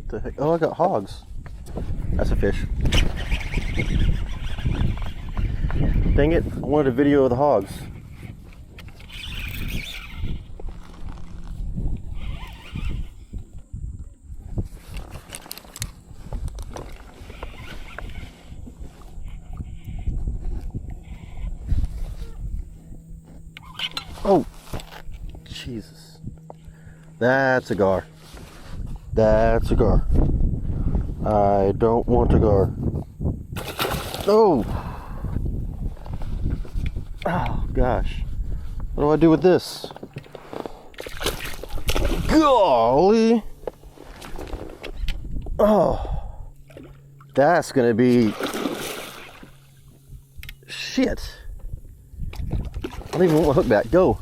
What the heck? Oh, I got hogs. That's a fish. Dang it, I wanted a video of the hogs. Oh, Jesus. That's a gar. That's a gar. I don't want a gar. Oh! Oh, gosh. What do I do with this? Golly! Oh, that's gonna be shit. I don't even want my hook back. Go.